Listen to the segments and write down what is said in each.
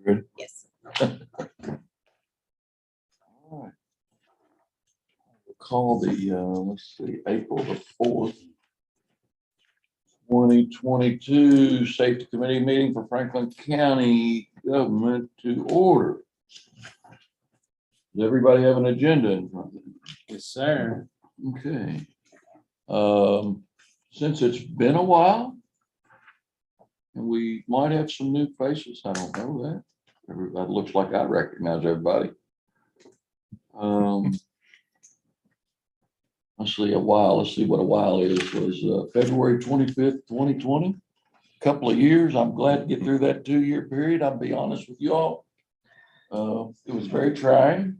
Ready? Yes. All right. We'll call the, let's see, April the 4th, 2022 Safety Committee meeting for Franklin County government to order. Does everybody have an agenda in front of them? Yes, sir. Okay. Since it's been a while, and we might have some new faces, I don't know that. Everybody looks like I recognize everybody. Let's see, let's see what a while is, was February 25th, 2020. Couple of years, I'm glad to get through that 2-year period, I'll be honest with you all. It was very trying,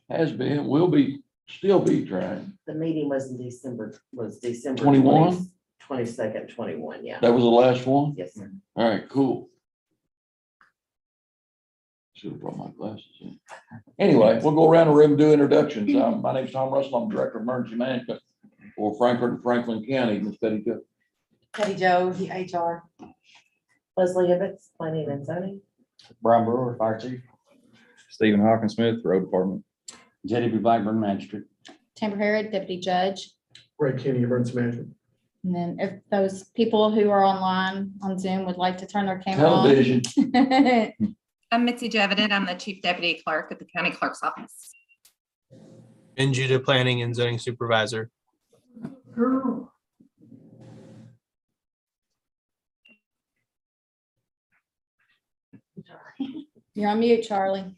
has been, will be, still be trying. The meeting was in December, 21? 22nd, 21, yeah. That was the last one? Yes, sir. All right, cool. Should have brought my glasses in. Anyway, we'll go around the room and do introductions. My name's Tom Russell. I'm Director of Emergency Management for Franklin County. Ms. Betty Cook. Patty Joe, the HR. Leslie Ibbets, planning and zoning. Brian Brewer, Fire Chief. Stephen Hawkins Smith, Road Department. JDB Blackburn, Magistrate. Tamara Harrod, Deputy Judge. Ray Kenny, Emergency Management. And then if those people who are online on Zoom would like to turn their camera on. Television. I'm Mitzi Javidit. I'm the Chief Deputy Clerk at the County Clerk's Office. Ben Judah, Planning and Zoning Supervisor. You're on mute, Charlie.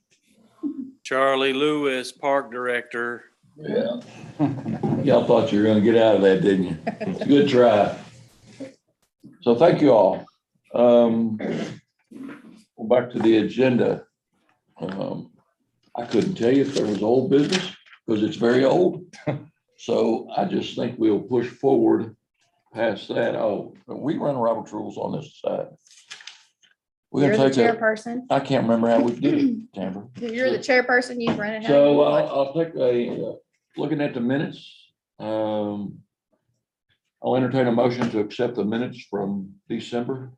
Charlie Lewis, Park Director. Yeah. Y'all thought you were gonna get out of that, didn't you? Good try. So thank you all. Back to the agenda. I couldn't tell you if there was old business because it's very old. So I just think we'll push forward past that. Oh, we run Robert's rules on this side. We're You're gonna the take a, chairperson. I can't remember how we did it, Tamara. You're the chairperson. You run it. how So you want. I'll take looking at the minutes. I'll entertain a motion to accept the minutes from December,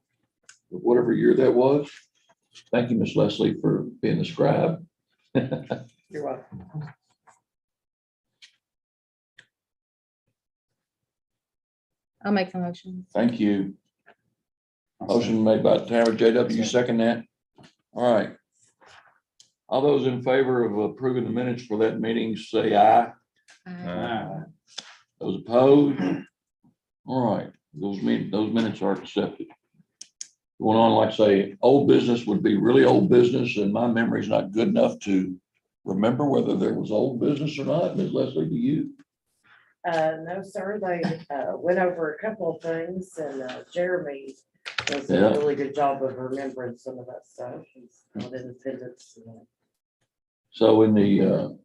of whatever year that was. Thank you, Miss Leslie, for being the scribe. You're welcome. I'll make the motion. Thank you. Motion made by Tamara. JW, you second that? All right. All those in favor of approving the minutes for that meeting, say aye. Those opposed? All right, those minutes are accepted. Going on, like I say, old business would be really old business, and my memory's not good enough to remember whether there was old business or not. Ms. Leslie, do you? No, sir, they went over a couple of things and Jeremy does Yeah. a really good job of remembering some of that stuff. He's on Independence. So in the,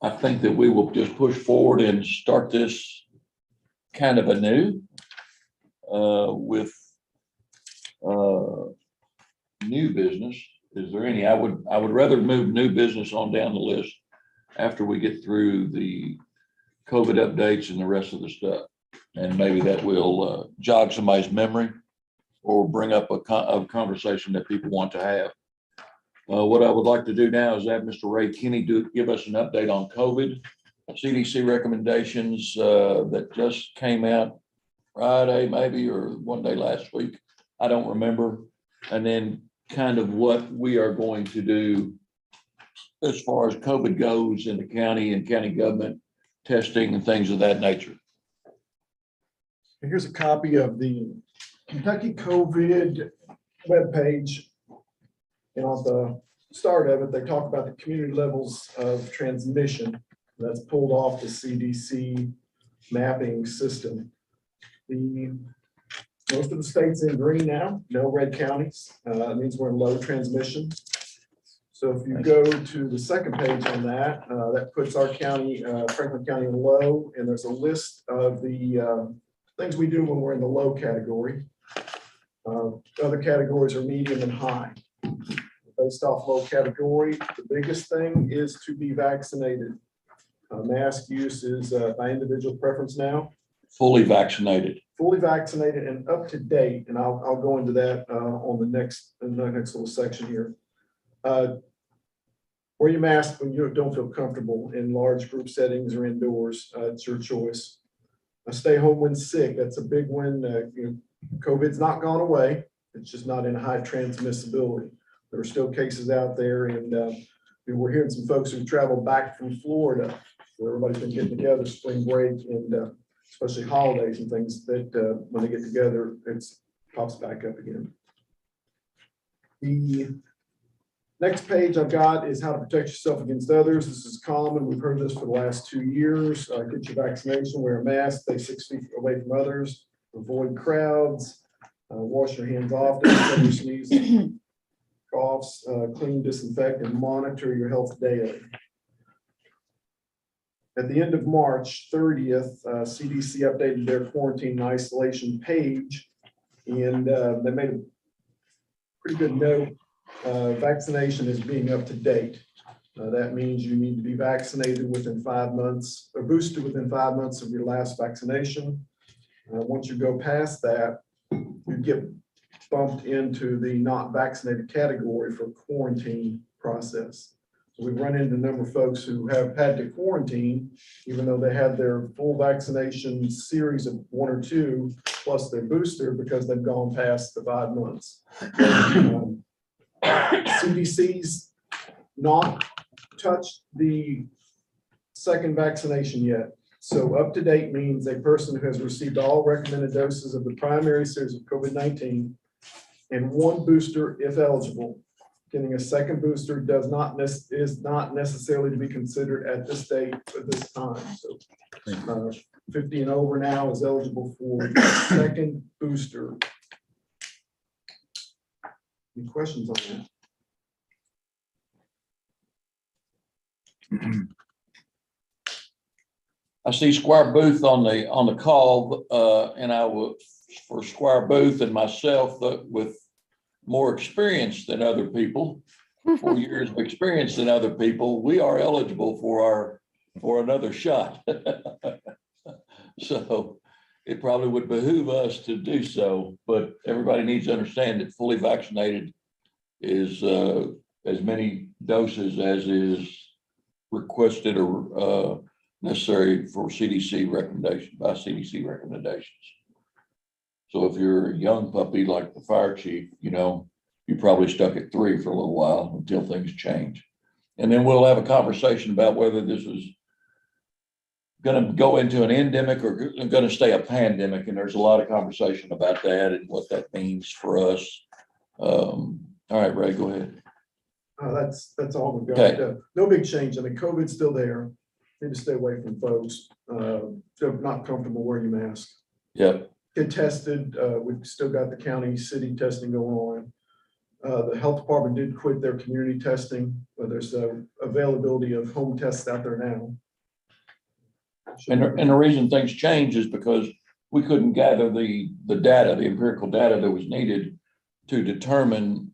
I think that we will just push forward and start this kind of anew with new business. Is there any? I would rather move new business on down the list after we get through the COVID updates and the rest of the stuff. And maybe that will jog somebody's memory or bring up a conversation that people want to have. What I would like to do now is have Mr. Ray Kenny give us an update on COVID, CDC recommendations that just came out Friday, maybe, or one day last week. I don't remember. And then kind of what we are going to do as far as COVID goes in the county and county government testing and things of that nature. Here's a copy of the Kentucky COVID webpage. And on the start of it, they talk about the community levels of transmission. That's pulled off the CDC mapping system. Most of the states in green now, no red counties. It means we're in low transmission. So if you go to the second page on that, that puts our county, Franklin County in low, and there's a list of the things we do when we're in the low category. Other categories are medium and high. Based off low category, the biggest thing is to be vaccinated. Mask use is by individual preference now. Fully vaccinated. Fully vaccinated and up to date, and I'll go into that on the next little section here. Wear your mask when you don't feel comfortable in large group settings or indoors. It's your choice. Stay home when sick. That's a big one. COVID's not gone away. It's just not in high transmissibility. There are still cases out there, and we're hearing some folks who traveled back from Florida, where everybody's been getting together, spring break, and especially holidays and things, that when they get together, it pops back up again. The next page I've got is how to protect yourself against others. This is common. We've heard this for the last 2 years. Get your vaccination, wear a mask, stay 6 feet away from others, avoid crowds, wash your hands often, cover your sneezes, coughs, clean, disinfect, and monitor your health daily. At the end of March 30th, CDC updated their quarantine and isolation page, and they made a pretty good note. Vaccination is being up to date. That means you need to be vaccinated within 5 months, or boosted within 5 months of your last vaccination. Once you go past that, you get bumped into the not vaccinated category for quarantine process. So we've run into a number of folks who have had to quarantine, even though they had their full vaccination series of 1 or 2, plus their booster, because they've gone past the 5 months. CDC's not touched the second vaccination yet. So up to date means a person who has received all recommended doses of the primary series of COVID-19 and 1 booster, if eligible. Getting a second booster is not necessarily to be considered at this date at this time. So 50 and over now is eligible for the second booster. Any questions on that? I see Squire Booth on the call, and I will, for Squire Booth and myself, with more experience than other people, 4 years of experience than other people, we are eligible for another shot. So it probably would behoove us to do so, but everybody needs to understand that fully vaccinated is as many doses as is requested or necessary for CDC recommendation, by CDC recommendations. So if you're a young puppy like the fire chief, you probably stuck at 3 for a little while until things change. And then we'll have a conversation about whether this is going to go into an endemic or going to stay a pandemic. And there's a lot of conversation about that and what that means for us. All right, Ray, go ahead. That's all we've got. Okay. No big change. I mean, COVID's still there. Need to stay away from folks. If they're not comfortable, wear your mask. Yep. Get tested. We've still got the county, city testing going on. The health department did quit their community testing, but there's availability of home tests out there now. And the reason things change is because we couldn't gather the data, the empirical data that was needed to determine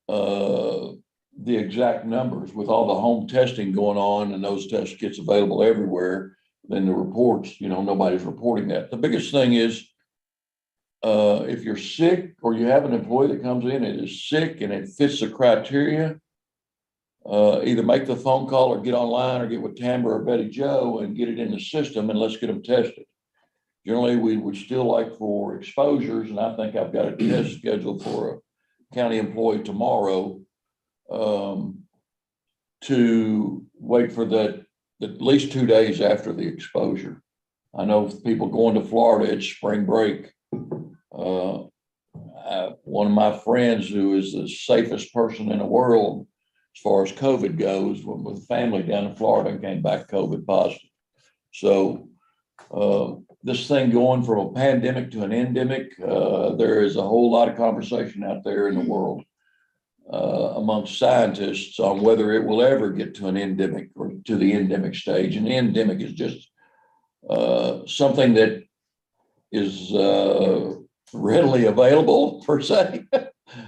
the exact numbers. With all the home testing going on and those test kits available everywhere, then the reports, nobody's reporting that. The biggest thing is if you're sick or you have an employee that comes in and is sick and it fits the criteria, either make the phone call or get online or get with Tamara or Betty Joe and get it in the system and let's get them tested. Generally, we would still like for exposures, and I think I've got a test scheduled for a county employee tomorrow, to wait for that at least 2 days after the exposure. I know people going to Florida, it's spring break. One of my friends who is the safest person in the world as far as COVID goes, went with a family down in Florida and came back COVID positive. So this thing going from a pandemic to an endemic, there is a whole lot of conversation out there in the world amongst scientists on whether it will ever get to an endemic or to the endemic stage. And the endemic is just something that is readily available, per se,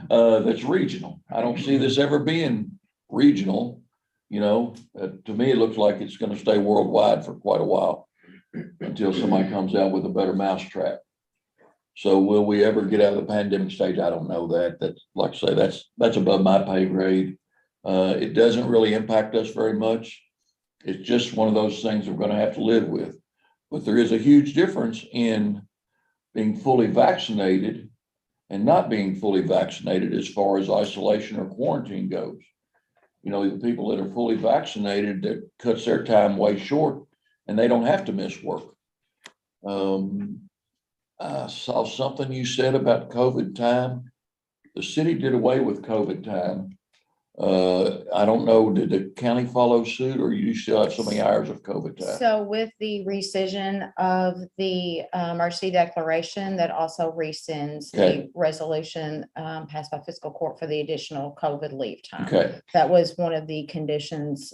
that's regional. I don't see this ever being regional. To me, it looks like it's going to stay worldwide for quite a while until somebody comes out with a better mousetrap. So will we ever get out of the pandemic stage? I don't know that. That's, like I say, that's above my pay grade. It doesn't really impact us very much. It's just one of those things we're gonna have to live with. But there is a huge difference in being fully vaccinated and not being fully vaccinated as far as isolation or quarantine goes. You know, the people that are fully vaccinated, that cuts their time way short and they don't have to miss work. I saw something you said about COVID time. The city did away with COVID time. I don't know, did the county follow suit or you still have so many hours of COVID time? So with the rescission of the emergency declaration, that also rescinds the Okay. resolution passed by fiscal court for the additional COVID leave time. Okay, That was one of the conditions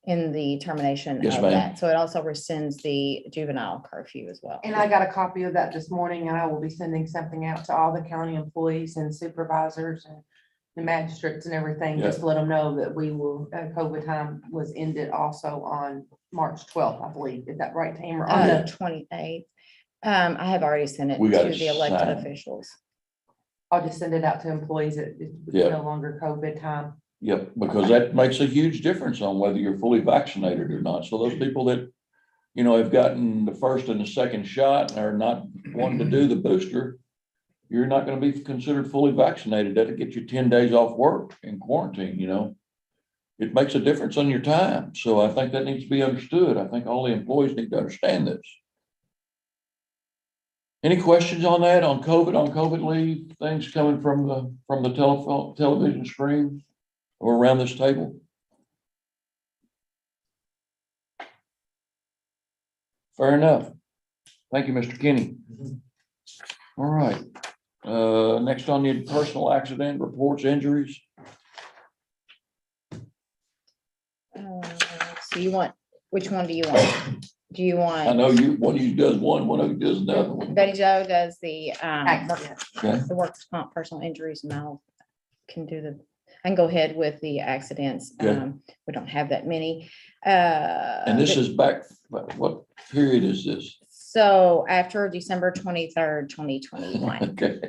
in the termination Yes, of ma'am. that. So it also rescinds the juvenile curfew as well. And I got a copy of that this morning, and I will be sending something out to all the county employees and supervisors and the magistrates and everything, just to let them know that we will, COVID time was ended also on March 12th, I believe. Is that right, Tamara? On the- 28th. I have already sent it We to got it the elected signed. officials. I'll just send it out to employees that it's Yeah. no longer COVID time. yep, because that makes a huge difference on whether you're fully vaccinated or not. So those people that, you know, have gotten the first and the second shot and are not wanting to do the booster, you're not gonna be considered fully vaccinated. That'll get you 10 days off work in quarantine, you know? It makes a difference on your time. So I think that needs to be understood. I think all the employees need to understand this. Any questions on that, on COVID leave, things coming from the television screen or around this table? Fair enough. Thank you, Mr. Kenny. All right. Next on the personal accident reports, injuries. So you want, which one do you want? Do you I want, know one of you does one of you does another one. Betty Jo does the Accident. Okay. the workers' comp personal injuries, and I can go ahead with the accidents. Okay. We don't have that many. And this is back, what period is this? So after December 23rd, 2021. Okay.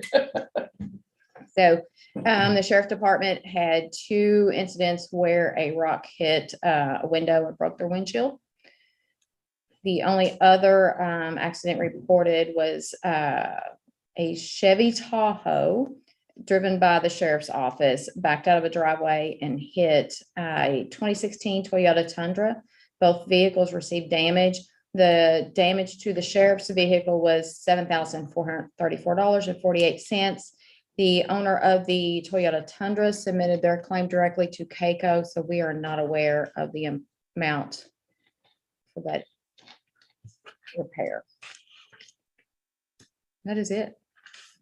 So the sheriff department had 2 incidents where a rock hit a window and broke their windshield. The only other accident reported was a Chevy Tahoe driven by the sheriff's office, backed out of a driveway and hit a 2016 Toyota Tundra. Both vehicles received damage. The damage to the sheriff's vehicle was $7,434.48. The owner of the Toyota Tundra submitted their claim directly to CAECO, so we are not aware of the amount for that repair. That is it.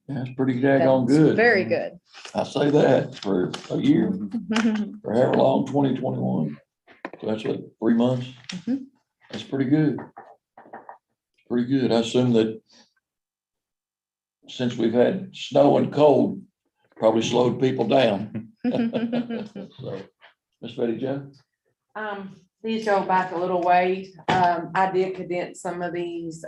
That's pretty daggone That's good. very good. I say that for a year, or however long, 2021. So that's what, 3 months? Mhm. That's pretty good. Pretty good. I assume that since we've had snow and cold, probably slowed people down. So, Miss Betty Jo? These go back a little ways. I did condense some of these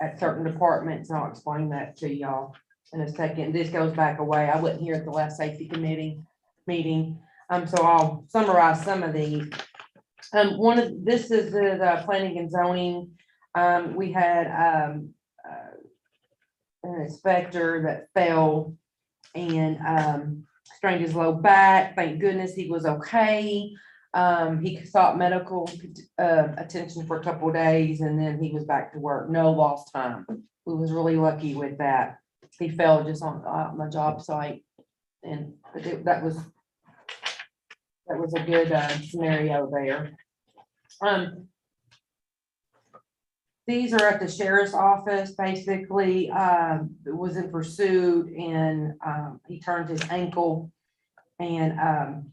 at certain departments, and I'll explain that to y'all in a second. This goes back a way. I wasn't here at the last safety committee meeting, so I'll summarize some of these. This is the planning and zoning. We had an inspector that fell and strained his low back. Thank goodness he was okay. He sought medical attention for a couple of days, and then he was back to work. No lost time. We was really lucky with that. He fell just on my job site, and that was a good scenario there. These are at the sheriff's office. Basically, was in pursuit, and he turned his ankle, and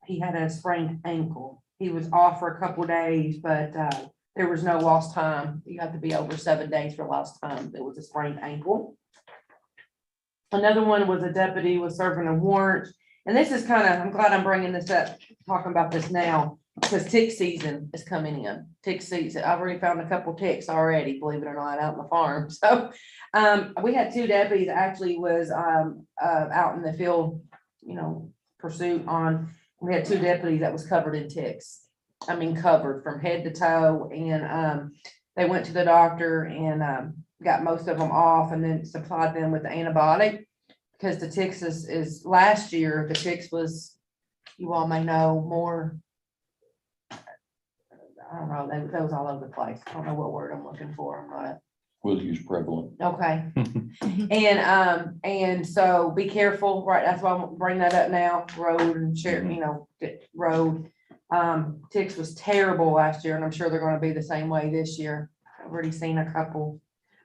he had a sprained ankle. He was off for a couple of days, but there was no lost time. You have to be over 7 days for lost time. It was a sprained ankle. Another one was a deputy was serving a warrant. And this is I'm glad I'm bringing this up, talking about this now, because tick season is coming in. Tick season. I've already found a couple ticks already, believe it or not, out in the farm. So we had 2 deputies actually was out in the field, pursuit on, we had 2 deputies that was covered in ticks. I mean, covered from head to toe, and they went to the doctor and got most of them off and then supplied them with the antibiotic. Because the ticks is last year, the ticks was, you all may know more. I don't know, they was all over the place. I don't know what word I'm looking for. I'm not We'll use prevalent. okay. And so be careful, right? That's why I'm gonna bring that up now, road and share, you know, road. Ticks was terrible last year, and I'm sure they're gonna be the same way this year. I've already seen a couple.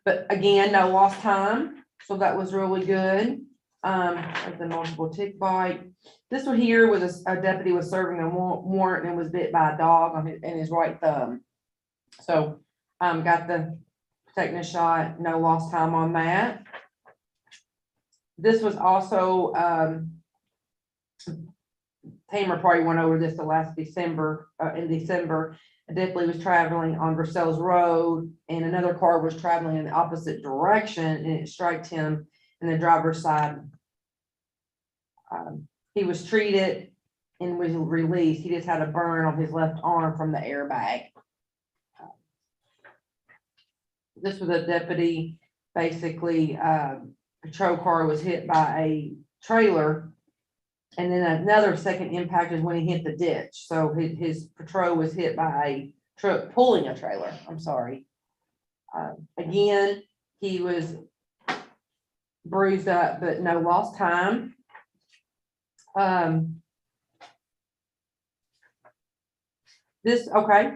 But again, no lost time, so that was really good. The multiple tick bite. This one here was a deputy was serving a warrant and was bit by a dog on his right thumb. So, got the tetanus shot, no lost time on that. This was also, Tamer probably went over this the last December, in December. A deputy was traveling on Versailles Road and another car was traveling in the opposite direction and it struck him in the driver's side. He was treated and was released. He just had a burn on his left arm from the airbag. This was a deputy, basically, patrol car was hit by a trailer. And then another second impact is when he hit the ditch. So his patrol was hit by a truck pulling a trailer. I'm sorry. Again, he was bruised up, but no lost time. Okay.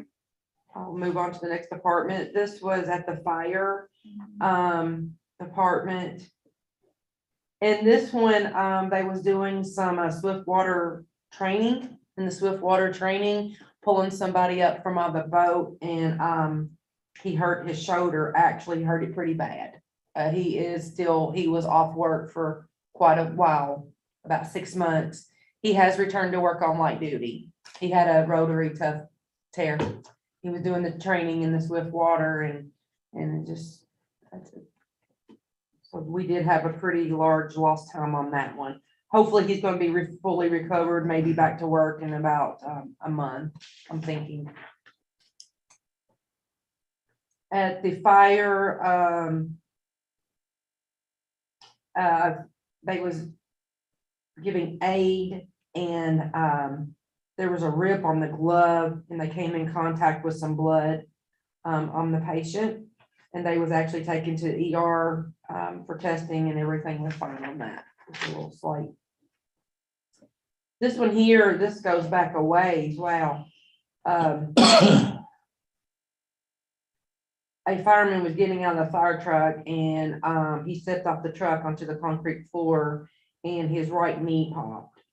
I'll move on to the next department. This was at the fire department. And this one, they was doing some swift water training, in the swift water training, pulling somebody up from on the boat, and he hurt his shoulder, actually hurt it pretty bad. He was off work for quite a while, about 6 months. He has returned to work on light duty. He had a rotary cuff tear. He was doing the training in the swift water and just, that's it. So we did have a pretty large lost time on that one. Hopefully he's going to be fully recovered, maybe back to work in about a month, I'm thinking. At the fire, they was giving aid and there was a rip on the glove and they came in contact with some blood on the patient. And they was actually taken to ER for testing and everything was fine on that. It's a little slight. This one here, this goes back a ways. Wow. A fireman was getting out of the fire truck and he stepped off the truck onto the concrete floor and his right knee popped.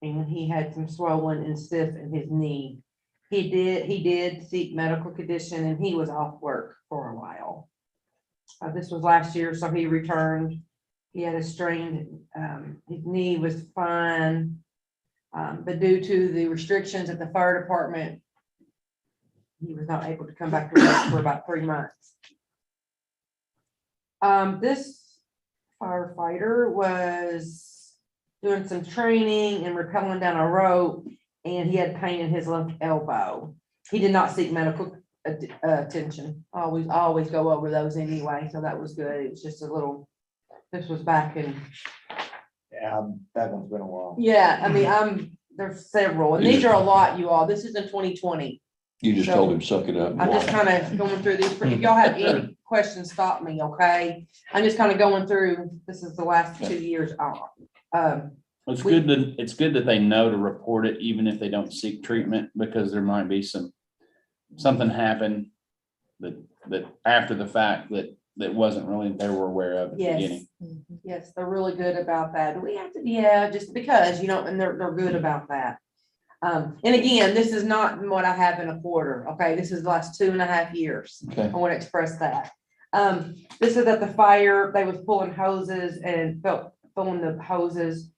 And he had some swollen and stiff in his knee. He did seek medical condition and he was off work for a while. This was last year, so he returned. He had a strained, his knee was fine. But due to the restrictions at the fire department, he was not able to come back to work for about 3 months. This firefighter was doing some training and rappelling down a rope, and he had pain in his left elbow. He did not seek medical attention. Always go over those anyway, so that was good. It was just a little, this was back in. Yeah, that one's been a while. Yeah, I mean, there's several, and these are a lot, you all. This is in 2020. You just told him, suck it up. and I'm just walk. kind of going through these. If y'all have any questions, stop me, okay? I'm just kind of going through, this is the last 2 years. It's good that they know to report it, even if they don't seek treatment, because there might be something happen that after the fact that wasn't really, they were aware of at the Yes. beginning. Yes, they're really good about that. We have to, yeah, just because, and they're good about that. And again, this is not what I have in a quarter, okay? This is the last 2.5 years. Okay. I want to express that. This is at the fire, they was pulling hoses and pulling the hose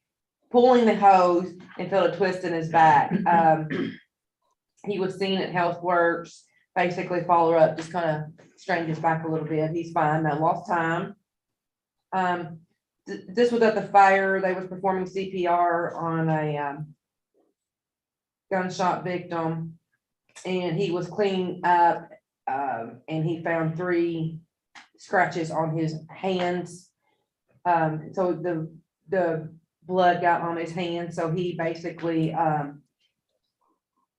and felt a twist in his back. He was seen at Health Works, basically follow up, just kind of strained his back a little bit. He's fine, no lost time. This was at the fire. They was performing CPR on a gunshot victim. And he was cleaning up, and he found 3 scratches on his hands. So the blood got on his hands, so he basically,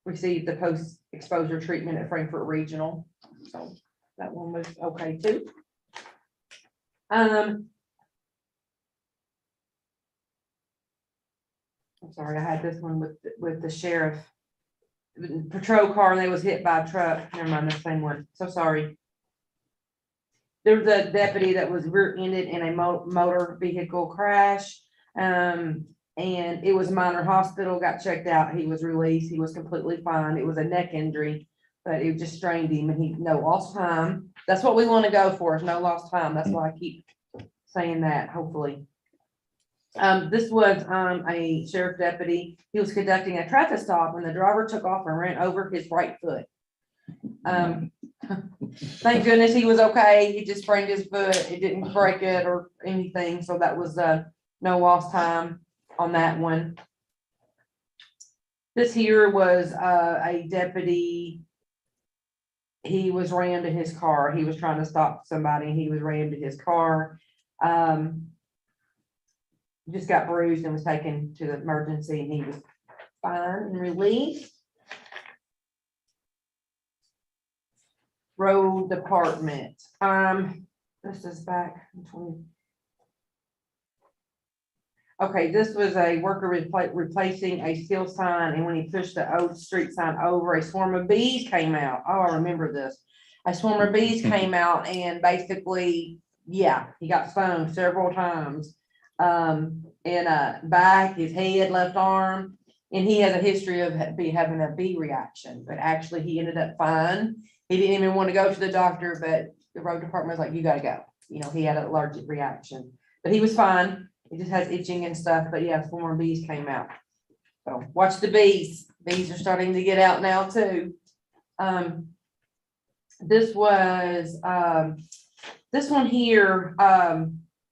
received the post-exposure treatment at Frankfurt Regional. So that one was okay too. I'm sorry, I had this one with the sheriff. Patrol car, and they was hit by a truck. Never mind, the same one. So sorry. There was a deputy that was rear-ended in a motor vehicle crash. And it was minor hospital, got checked out. He was released. He was completely fine. It was a neck injury, but it just strained him, and he no lost time. That's what we want to go for, is no lost time. That's why I keep saying that, hopefully. This was a sheriff deputy. He was conducting a traffic stop, and the driver took off and ran over his right foot. Thank goodness he was okay. He just sprained his foot. It didn't break it or anything. So that was no lost time on that one. This here was a deputy. He was rammed in his car. He was trying to stop somebody. He was rammed in his car. Just got bruised and was taken to the emergency, and he was fine and released. Road department. This is back in 20. Okay, this was a worker replacing a steel sign, and when he pushed the old street sign over, a swarm of bees came out. Oh, I remember this. A swarm of bees came out, and basically, yeah, he got stung several times. Back, his head, left arm, and he has a history of having a bee reaction, but actually he ended up fine. He didn't even want to go to the doctor, but the road department was like, you gotta go. You know, he had an allergic reaction, but he was fine. He just has itching and stuff, but yeah, 4 more bees came out. So watch the bees. Bees are starting to get out now too. This was, this one here,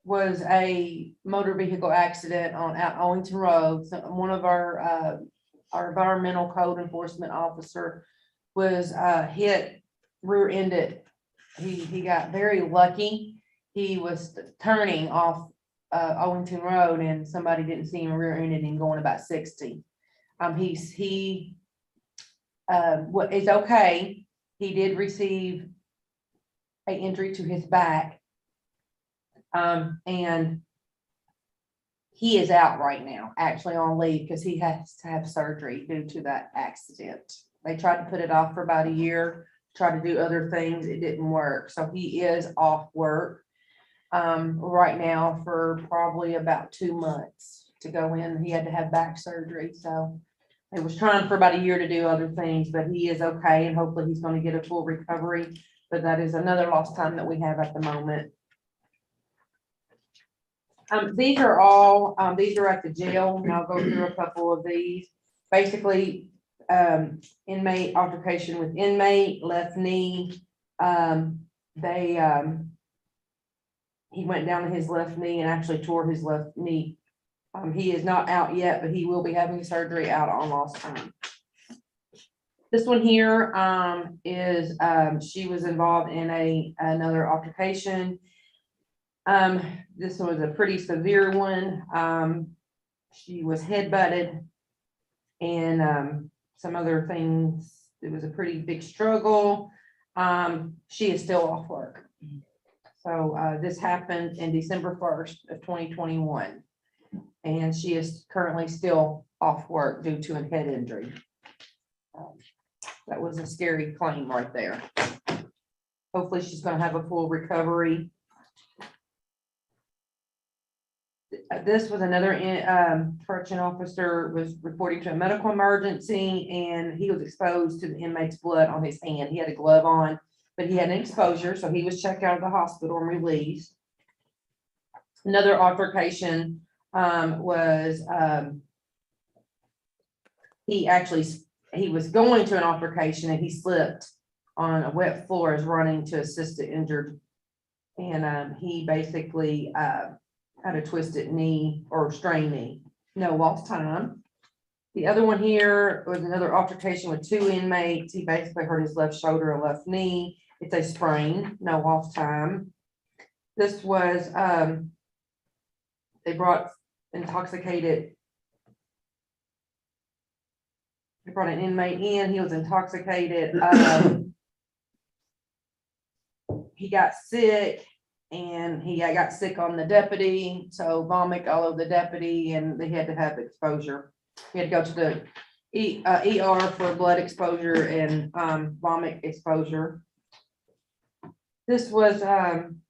was a motor vehicle accident on Owington Road. So one of our environmental code enforcement officer was hit, rear-ended. He got very lucky. He was turning off Owington Road, and somebody didn't see him rear-ended him going about 60. It's okay. He did receive an injury to his back. And he is out right now, actually on leave, because he has to have surgery due to that accident. They tried to put it off for about a year, tried to do other things. It didn't work. So he is off work right now for probably about 2 months to go in. He had to have back surgery. So they was trying for about a year to do other things, but he is okay, and hopefully he's going to get a full recovery. But that is another lost time that we have at the moment. These are all, these are at the jail, and I'll go through a couple of these. Basically, inmate altercation with inmate, left knee. He went down to his left knee and actually tore his left knee. He is not out yet, but he will be having surgery out on lost time. This one here is she was involved in another altercation. This one was a pretty severe one. She was headbutted and some other things. It was a pretty big struggle. She is still off work. So this happened in December 1st of 2021. And she is currently still off work due to a head injury. That was a scary claim right there. Hopefully she's going to have a full recovery. This was another correction officer was reporting to a medical emergency, and he was exposed to the inmate's blood on his hand. He had a glove on, but he had an exposure, so he was checked out of the hospital and released. Another altercation was he was going to an altercation, and he slipped on a wet floor as running to assist the injured, and he basically had a twisted knee or strained knee, no lost time. The other one here was another altercation with 2 inmates. He basically hurt his left shoulder and left knee. It's a sprain, no lost time. This was, they brought intoxicated. They brought an inmate in, he was intoxicated. He got sick and he got sick on the deputy, so vomit all over the deputy and they had to have exposure. He had to go to the ER for blood exposure and vomit exposure. This was an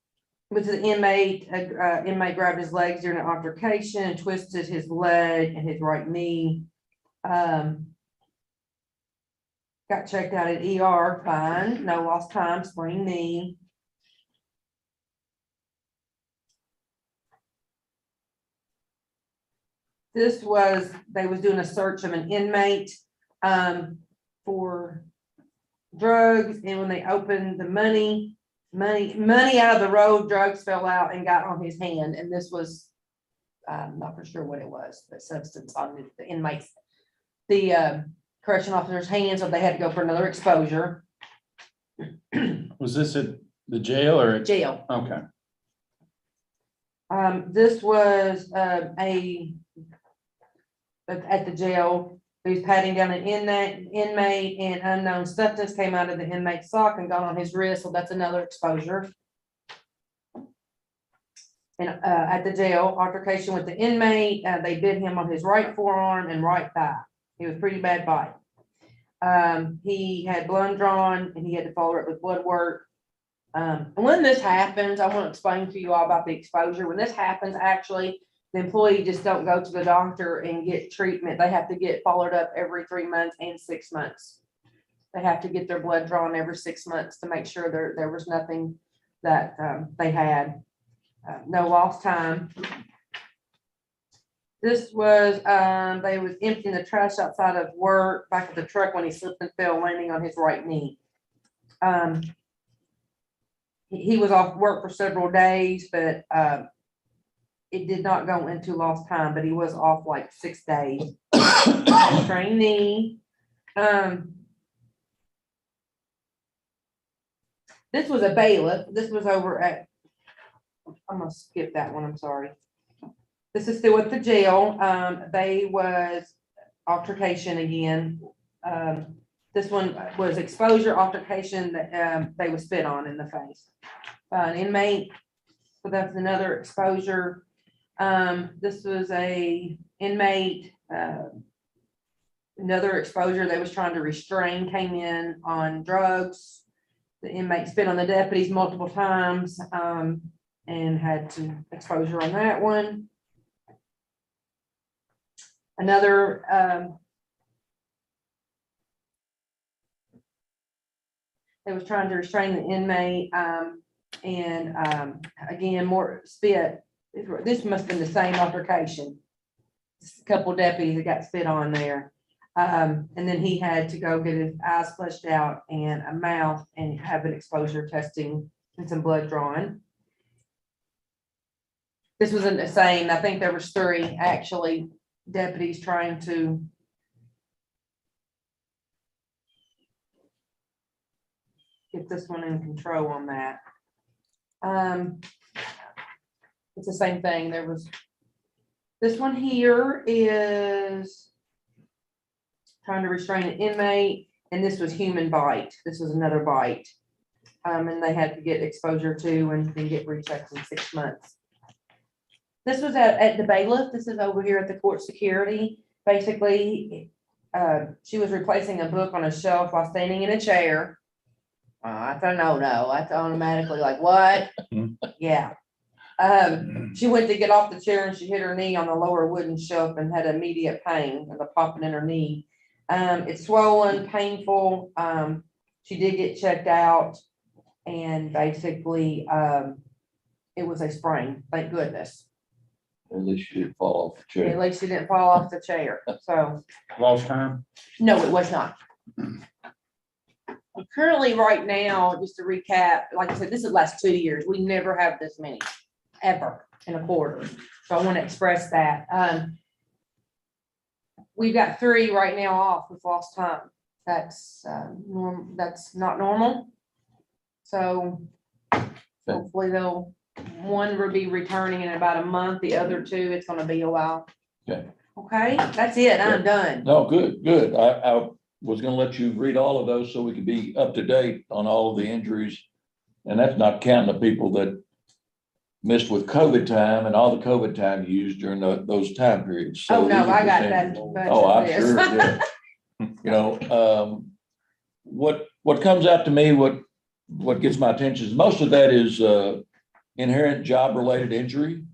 inmate. Inmate grabbed his legs during an altercation and twisted his leg and his right knee. Got checked out at ER, fine, no lost time, sprained knee. This was, they was doing a search of an inmate for drugs, and when they opened the money out of the road, drugs fell out and got on his hand, and this was, not for sure what it was, but substance on the inmates. The correction officer's hand, so they had to go for another exposure. Was this at the jail or? Jail. Okay. This was at the jail. He was patting down an inmate and unknown substance came out of the inmate's sock and got on his wrist, so that's another exposure. And at the jail, altercation with the inmate, they bit him on his right forearm and right thigh. It was pretty bad bite. He had blood drawn and he had to follow it with blood work. And when this happens, I want to explain to you all about the exposure. When this happens, actually, the employee just don't go to the doctor and get treatment. They have to get followed up every 3 months and 6 months. They have to get their blood drawn every 6 months to make sure there was nothing that they had. No lost time. This was, they was emptying the trash outside of work, back of the truck when he slipped and fell, landing on his right knee. He was off work for several days, but it did not go into lost time, but he was off like 6 days. Strained knee. This was a bailiff. This was over at, I'm gonna skip that one, I'm sorry. This is still at the jail. They was altercation again. This one was exposure altercation that they was spit on in the face. An inmate, so that's another exposure. This was a inmate, another exposure. They was trying to restrain, came in on drugs. The inmate spit on the deputies multiple times and had to exposure on that one. Another they was trying to restrain the inmate and again, more spit. This must have been the same altercation. Just a couple of deputies that got spit on there. And then he had to go get his eyes flushed out and a mouth and have an exposure testing and some blood drawn. This wasn't the same. I think there was 3 actually deputies trying to get this one in control on that. It's the same thing. There was, this one here is trying to restrain an inmate, and this was human bite. This was another bite. And they had to get exposure to and then get rechecked in 6 months. This was at the bailiff. This is over here at the court security. Basically, she was replacing a book on a shelf while standing in a chair. I thought, no, I automatically like, what? Yeah. She went to get off the chair and she hit her knee on the lower wooden shelf and had immediate pain and the popping in her knee. It's swollen, painful. She did get checked out and basically it was a sprain, thank goodness. At least you didn't fall off the At chair. least she didn't fall off the chair. So, Lost time? no, it was not. Currently, right now, just to recap, like I said, this is the last 2 years. We never have this many, ever. and a quarter. So I want to express that. We've got 3 right now off with lost time. That's that's not normal. So hopefully one will be returning in about a month, the other 2, it's gonna be a while. Okay. Okay, that's it, I'm done. No, good, good. I was gonna let you read all of those so we could be up to date on all of the injuries. And that's not counting the people that missed with COVID time and all the COVID time used during those time periods. So Oh, no, these are I got just that. injuries. bunch Oh, of I'm this. sure, yeah. You know, what comes out to me, what gets my attention is most of that is, inherent job-related injury.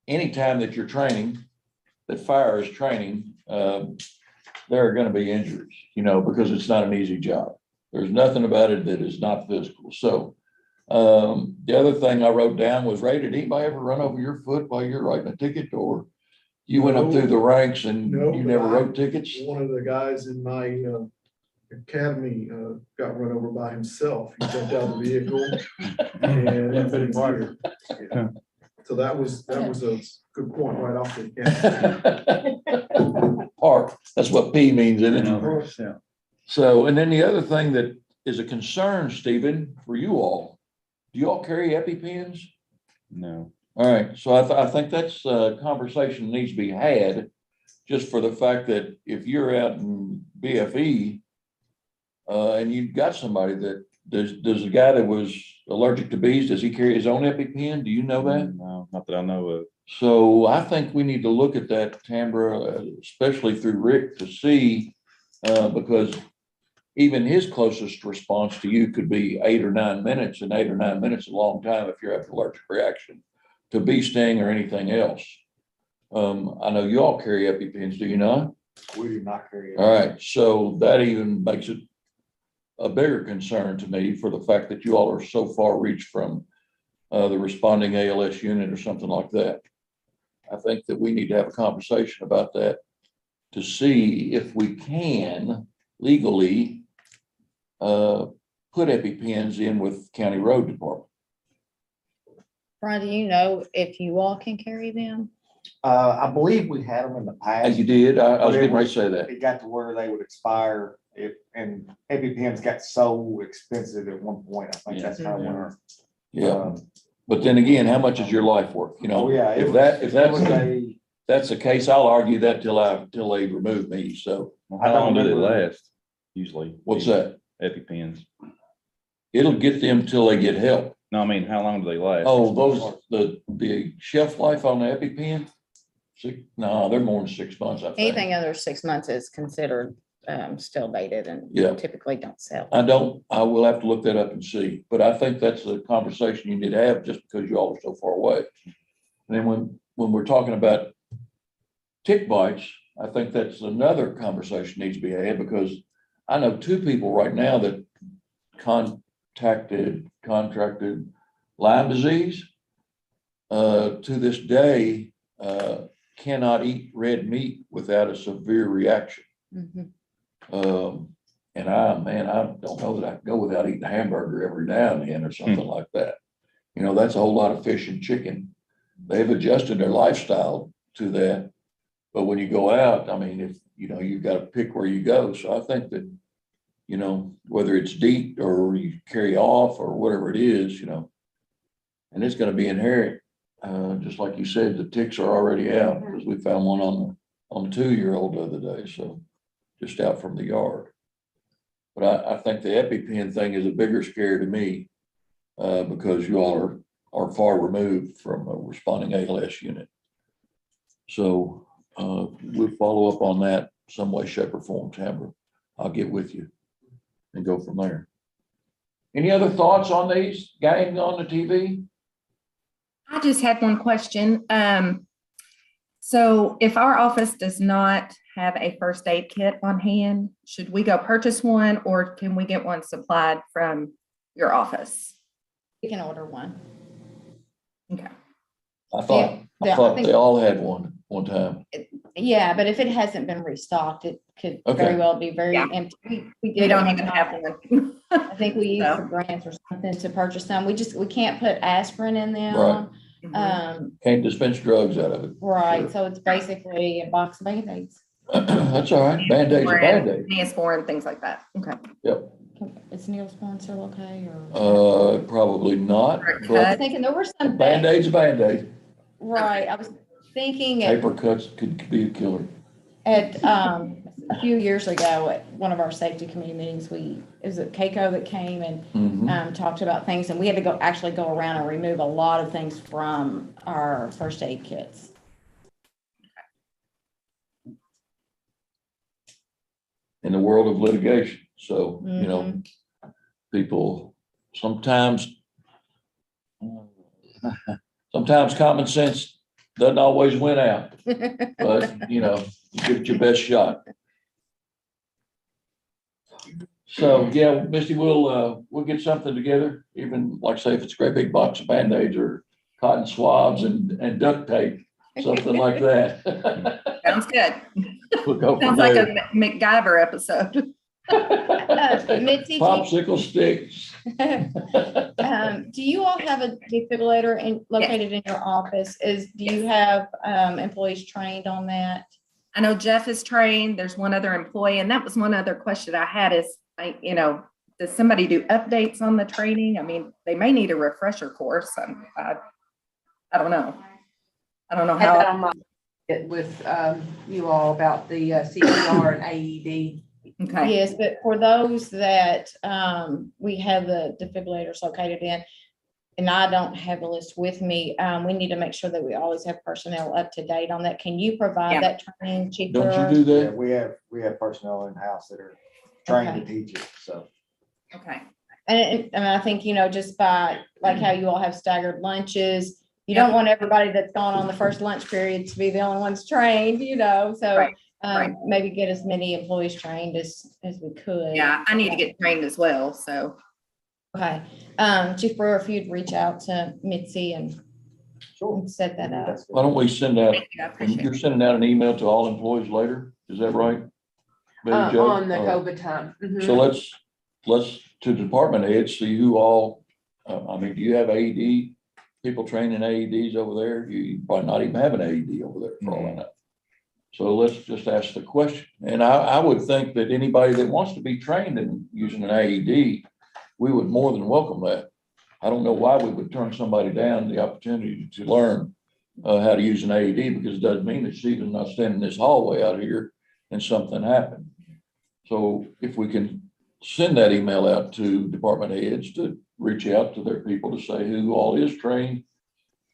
Anytime that you're training, that fire is training, there are gonna be injuries, you know, because it's not an easy job. There's nothing about it that is not physical. So, the other thing I wrote down was, Ray, did anybody ever run over your foot while you're writing a ticket, or you went up through the ranks and No, you but never I- wrote tickets? One of the guys in my academy got run over by himself. He jumped out of the vehicle. And so that was a good point right off the academy. Park, that's what P means, isn't it? Yeah. So, and then the other thing that is a concern, Stephen, for you all, do you all carry EpiPens? No. All right, so I think that's a conversation that needs to be had, just for the fact that if you're out in BFE, and you've got somebody that, does a guy that was allergic to bees, does he carry his own EpiPen? Do you know that? No, not that I know of. So I think we need to look at that, Tambra, especially through Rick, to see, because even his closest response to you could be 8 or 9 minutes, and 8 or 9 minutes is a long time if you're having an allergic reaction to bee sting or anything else. I know you all carry EpiPens, do you not? We do not carry it. All right, so that even makes it a bigger concern to me for the fact that you all are so far reached from the responding ALS unit or something like that. I think that we need to have a conversation about that to see if we can legally put EpiPens in with county road department. Brian, do you know if you all can carry them? I believe we had them in the As past. you did, I was getting ready to say that. It got to where they would expire and EpiPens got so expensive at one point. I think that's how it went. Yeah, but then again, how much is your life worth? You know, Oh, yeah. if that's the case, I'll argue that till they remove me. So Well, I how don't long do they remember. last usually? what's that? EpiPens. It'll get them till they get help. No, I mean, how long do they last? Oh, the shelf life on the EpiPen? No, they're more than 6 months, I think. Anything under 6 months is considered still dated and Yeah. typically don't sell. I will have to look that up and see, but I think that's a conversation you need to have just because you all are so far away. And then when we're talking about tick bites, I think that's another conversation needs to be had, because I know 2 people right now that contracted Lyme disease. To this day, cannot eat red meat without a severe reaction. Mhm. And I don't know that I can go without eating a hamburger every now and then or something like that. You know, that's a whole lot of fish and chicken. They've adjusted their lifestyle to that. But when you go out, I mean, if, you know, you've got to pick where you go. So I think that, you know, whether it's DEET or you carry off or whatever it is, you know, and it's going to be inherent. Just like you said, the ticks are already out, because we found one on the 2-year-old the other day. So just out from the yard. But I think the EpiPen thing is a bigger scare to me, because you all are far removed from a responding ALS unit. So we'll follow up on that some way, shape, or form, Tambra. I'll get with you and go from there. Any other thoughts on these gang on the TV? I just had one question. So if our office does not have a first aid kit on hand, should we go purchase one, or can we get one supplied from your office? You can order one. Okay. I thought Yeah, I think- they all had one time. Yeah, but if it hasn't been restocked, it could Okay. very well be very Yeah. empty. We We did don't it even one have time. one. I think we used So. the grants or something to purchase them. We can't put aspirin in them. Right. Mhm. Can't dispense drugs out of it. Right, so it's basically a box of Band-Aids. That's all right. Band-Aid's a Band-Aid. Neosporin, things like that. Okay. Is Neosporin still okay or? Probably not, Or a I was but thinking there were a some things, Band-Aid's a Band-Aid. right, I was thinking at, Paper cuts could be a killer. a few years ago, at one of our safety committee meetings, is it Keiko that came and Mhm. talked about things, and we had to actually go around and remove a lot of things from our first aid kits. In the world of litigation. So, you know, people sometimes common sense doesn't always win out, but you know, you give it your best shot. So, yeah, Misty, we'll get something together, even like say if it's a great big box of Band-Aids or cotton swabs and duct tape, something like that. Sounds good. We'll go from Sounds like a there. MacGyver episode. Mitzi, Popsicle sticks. do you all have a defibrillator located in your office? Do you have employees trained on that? I know Jeff is trained. There's one other employee, and that was one other question I had is, does somebody do updates on the training? I mean, they may need a refresher course. I don't know. I don't know Had that how. on my, with, you all about the CPR and AED. Okay. Yes, but for those that we have the defibrillators located in, and I don't have a list with me, we need to make sure that we always have personnel up to date on that. Can you provide Yeah. that training, Chief? Don't Brewer? you do Yeah, that? we have personnel in-house that are trained to teach it, so. Okay. And I think, just by, like how you all have staggered lunches, you don't want everybody that's gone on the first lunch period to be the only ones trained, so Right, right. maybe get as many employees trained as we could. Yeah, I need to get trained as well. So. Okay, Chief Brewer, if you'd reach out to Mitzi and set that up. Why don't we send out, Thank you. I appreciate you're it. sending out an email to all employees later? Is that right? Betty Jo? On the All right. COVID time. Mhm. So let's to department heads, see who all, do you have AED, people training AEDs over there? You might not even have an AED over there for all I know. So let's just ask the question. And I would think that anybody that wants to be trained in using an AED, we would more than welcome that. I don't know why we would turn somebody down the opportunity to learn how to use an AED, because it doesn't mean that Stephen's not standing in this hallway out here and something happened. So if we can send that email out to department heads to reach out to their people to say who all is trained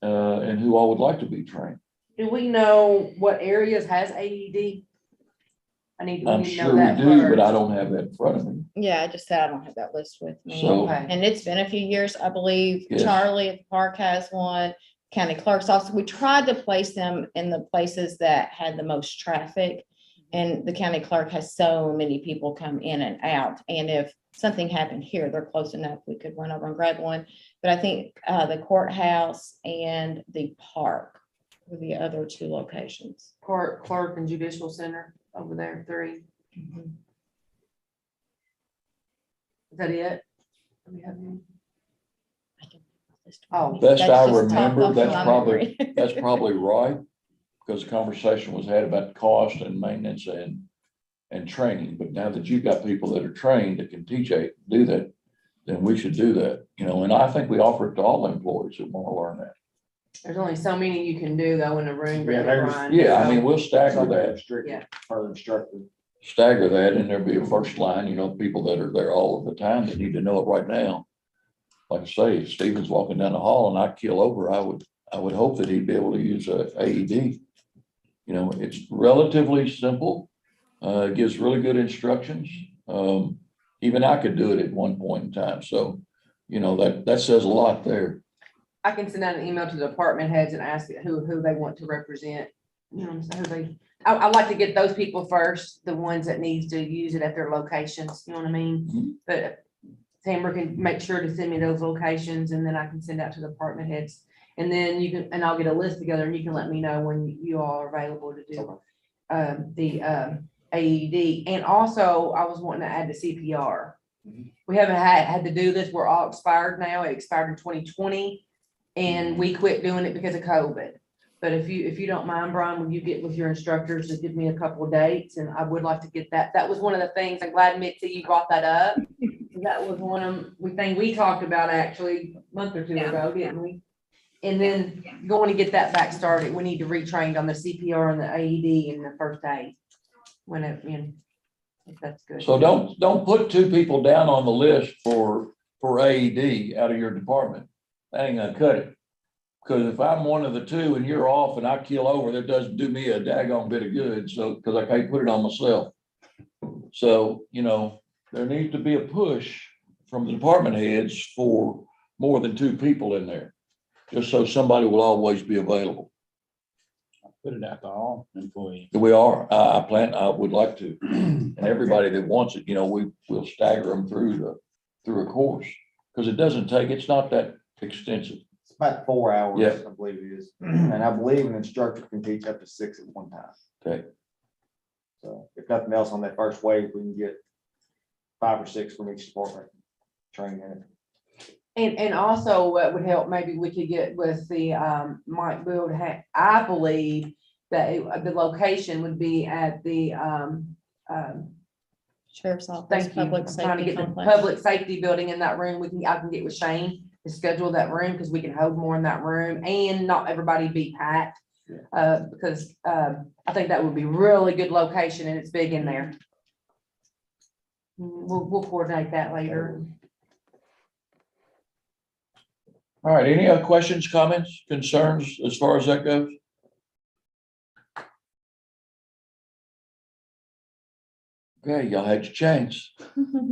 and who all would like to be trained. Do we know what areas has AED? I'm we need to know sure we that do, but I first. don't have that in front of me. Yeah, I just said I don't have that list with me. So- Okay. And it's been a few years, I believe. Yes. Charlie at the park has one, county clerk's office. We tried to place them in the places that had the most traffic. And the county clerk has so many people come in and out. And if something happened here, they're close enough, we could run over and grab one. But I think the courthouse and the park were the other two locations. Court, clerk and judicial center over there, 3. Is that it? Do we have any? Oh. Best That's I just top remember, off that's my probably, memory. that's probably right. Because the conversation was had about cost and maintenance and training. But now that you've got people that are trained that can do that, then we should do that, and I think we offer it to all employees that want to learn that. There's only so many you can do though in a room. Yeah, there's- Brian, Yeah, I so- mean, we'll stagger Some that. are restricted Yeah. or instructed. Stagger that, and there'll be a first line, people that are there all of the time that need to know it right now. Like I say, if Stephen's walking down the hall and I keel over, I would hope that he'd be able to use a AED. It's relatively simple. It gives really good instructions. Even I could do it at one point in time. So, that says a lot there. I can send out an email to the department heads and ask who they want to represent. I like to get those people first, the ones that needs to use it at their locations, you know what I mean? Mhm. But Tamara can make sure to send me those locations and then I can send out to the department heads. And then and I'll get a list together and you can let me know when you all are available to do AED. And also, I was wanting to add the CPR. We haven't had to do this. We're all expired now. It expired in 2020. And we quit doing it because of COVID. But if you don't mind, Brian, will you get with your instructors to give me a couple of dates? And I would like to get that. That was one of the things. I'm glad, Mitzi, you brought that up. That was one of the things we talked about actually a month or two ago, didn't we? And then going to get that back started, we need to retrain on the CPR and the AED and the first aid. When it, if that's good. So don't put two people down on the list for AED out of your department. That ain't gonna cut it. Because if I'm one of the two and you're off and I keel over, that doesn't do me a daggone bit of good. So, because I can't put it on myself. So, there needs to be a push from the department heads for more than two people in there. Just so somebody will always be available. Put it out to all employees. We are, I would like to. And everybody that wants it, we'll stagger them through a course. Because it's not that extensive. It's about 4 hours, Yeah. I believe it is. And I believe an instructor can teach up to 6 at one time. Okay. So if nothing else on that first wave, we can get 5 or 6 from each department training in it. And also what would help, maybe we could get with the, Mike Build, I believe that the location would be at the, Sheriff's Office, thank you. Public I'm trying to Safety get the Complex. public safety building in that room. I can get with Shane to schedule that room because we can hold more in that room and not everybody be packed. Because, I think that would be really good location and it's big in there. We'll coordinate that later. All right, any other questions, comments, concerns as far as that goes? Okay, y'all had your chance,